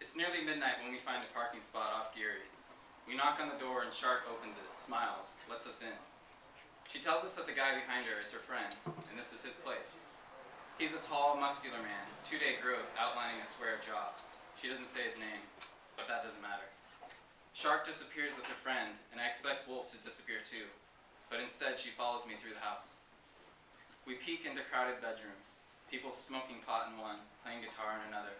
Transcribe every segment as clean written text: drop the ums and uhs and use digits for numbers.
It's nearly midnight when we find a parking spot off Geary. We knock on the door and Shark opens it, smiles, lets us in. She tells us that the guy behind her is her friend, and this is his place. He's a tall, muscular man, 2-day growth, outlining a square jaw. She doesn't say his name, but that doesn't matter. Shark disappears with her friend, and I expect Wolf to disappear too, but instead she follows me through the house. We peek into crowded bedrooms, people smoking pot in one, playing guitar in another.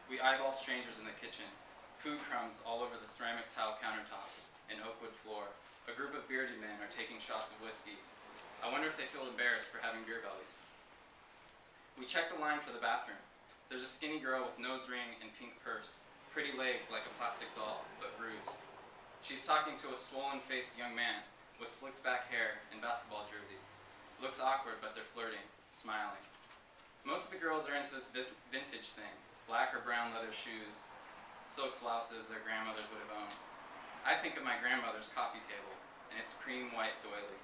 We eyeball strangers in the kitchen, food crumbs all over the ceramic tile countertops, and oak wood floor. A group of bearded men are taking shots of whiskey. I wonder if they feel embarrassed for having beer bellies. We check the line for the bathroom. There's a skinny girl with nose ring and pink purse, pretty legs like a plastic doll, but bruised. She's talking to a swollen-faced young man with slicked back hair and basketball jersey. Looks awkward, but they're flirting, smiling. Most of the girls are into this vintage thing, black or brown leather shoes, silk blouses their grandmothers would have owned. I think of my grandmother's coffee table, and its cream white doily.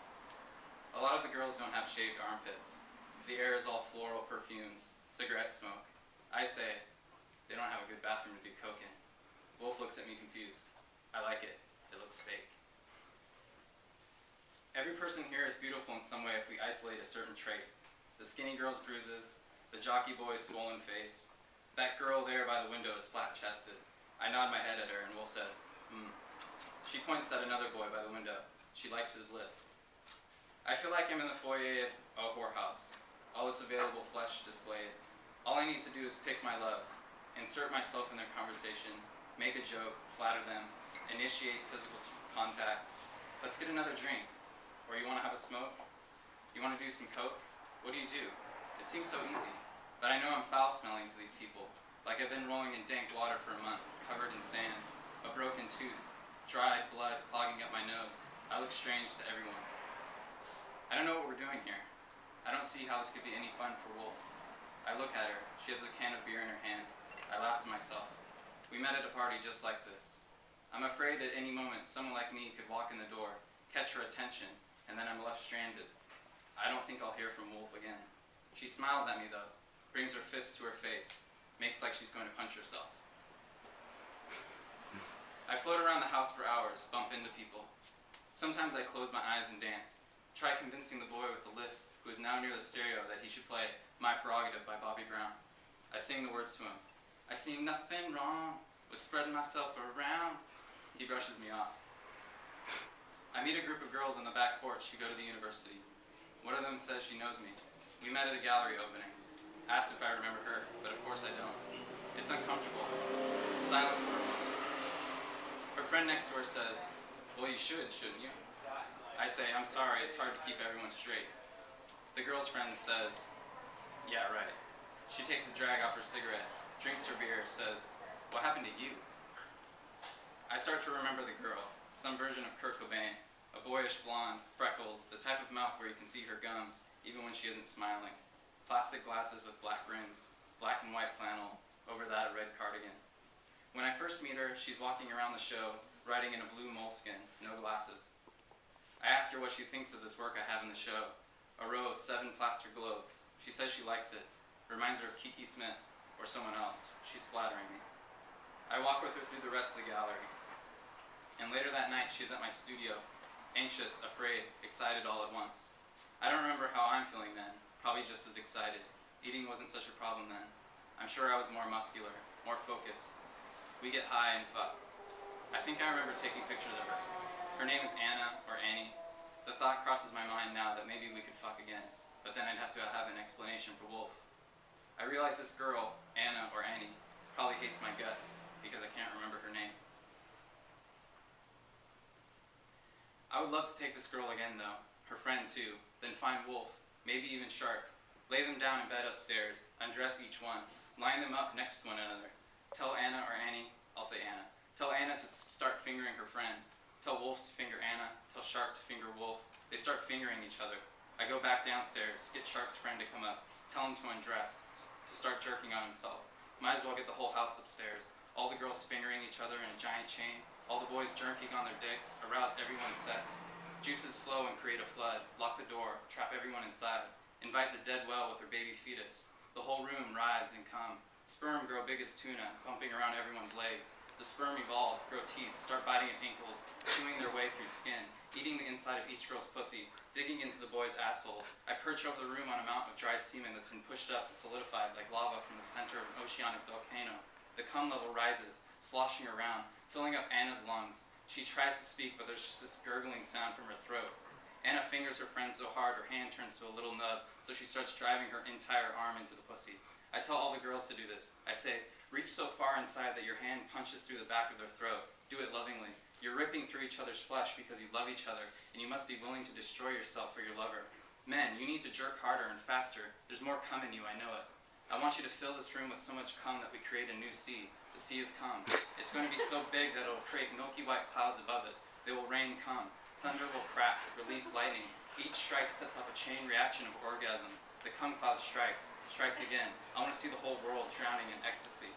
A lot of the girls don't have shaved armpits. The air is all floral perfumes, cigarette smoke. I say, they don't have a good bathroom to do coke in. Wolf looks at me confused. I like it. It looks fake. Every person here is beautiful in some way if we isolate a certain trait. The skinny girl's bruises, the jockey boy's swollen face. That girl there by the window is flat-chested. I nod my head at her and Wolf says, She points at another boy by the window. She likes his lisp. I feel like I'm in the foyer of a whorehouse. All this available flesh displayed. All I need to do is pick my love, insert myself in their conversation, make a joke, flatter them, initiate physical contact. Let's get another drink. Or you want to have a smoke? You want to do some coke? What do you do? It seems so easy. But I know I'm foul-smelling to these people, like I've been rolling in dank water for a month, covered in sand, a broken tooth, dried blood clogging up my nose. I look strange to everyone. I don't know what we're doing here. I don't see how this could be any fun for Wolf. I look at her. She has a can of beer in her hand. I laugh to myself. We met at a party just like this. I'm afraid at any moment someone like me could walk in the door, catch her attention, and then I'm left stranded. I don't think I'll hear from Wolf again. She smiles at me though, brings her fist to her face, makes like she's going to punch herself. I float around the house for hours, bump into people. Sometimes I close my eyes and dance, try convincing the boy with the lisp, who is now near the stereo, that he should play My Prerogative by Bobby Brown. I sing the words to him. I see nothing wrong with spreading myself around. He brushes me off. I meet a group of girls on the back porch who go to the university. One of them says she knows me. We met at a gallery opening. Asked if I remember her, but of course I don't. It's uncomfortable. Silent for a moment. Her friend next to her says, Well, you should, shouldn't you? I say, I'm sorry, it's hard to keep everyone straight. The girl's friend says, Yeah, right. She takes a drag off her cigarette, drinks her beer, says, What happened to you? I start to remember the girl, some version of Kurt Cobain, a boyish blonde, freckles, the type of mouth where you can see her gums, even when she isn't smiling. Plastic glasses with black rims, black and white flannel, over that a red cardigan. When I first meet her, she's walking around the show, riding in a blue moleskin, no glasses. I ask her what she thinks of this work I have in the show, a row of 7 plaster globes. She says she likes it, reminds her of Kiki Smith, or someone else. She's flattering me. I walk with her through the rest of the gallery. And later that night, she's at my studio, anxious, afraid, excited all at once. I don't remember how I'm feeling then, probably just as excited. Eating wasn't such a problem then. I'm sure I was more muscular, more focused. We get high and fuck. I think I remember taking pictures of her. Her name is Anna, or Annie. The thought crosses my mind now that maybe we could fuck again, but then I'd have to have an explanation for Wolf. I realize this girl, Anna or Annie, probably hates my guts because I can't remember her name. I would love to take this girl again though, her friend too, then find Wolf, maybe even Shark, lay them down in bed upstairs, undress each one, line them up next to one another, tell Anna or Annie, I'll say Anna, tell Anna to start fingering her friend, tell Wolf to finger Anna, tell Shark to finger Wolf. They start fingering each other. I go back downstairs, get Shark's friend to come up, tell him to undress, to start jerking on himself. Might as well get the whole house upstairs. All the girls fingering each other in a giant chain, all the boys jerking on their dicks, arouse everyone's sex. Juices flow and create a flood, lock the door, trap everyone inside, invite the dead well with her baby fetus. The whole room writhes and come. Sperm grow big as tuna, bumping around everyone's legs. The sperm evolve, grow teeth, start biting at ankles, chewing their way through skin, eating the inside of each girl's pussy, digging into the boy's asshole. I perch over the room on a mountain of dried semen that's been pushed up and solidified like lava from the center of an oceanic volcano. The cum level rises, sloshing around, filling up Anna's lungs. She tries to speak, but there's just this gurgling sound from her throat. Anna fingers her friend so hard her hand turns to a little nub, so she starts driving her entire arm into the pussy. I tell all the girls to do this. I say, reach so far inside that your hand punches through the back of their throat. Do it lovingly. You're ripping through each other's flesh because you love each other, and you must be willing to destroy yourself for your lover. Men, you need to jerk harder and faster. There's more cum in you, I know it. I want you to fill this room with so much cum that we create a new sea, the sea of cum. It's going to be so big that it will create milky white clouds above it. They will rain cum. Thunder will crack, release lightning. Each strike sets off a chain reaction of orgasms. The cum cloud strikes again. I want to see the whole world drowning in ecstasy.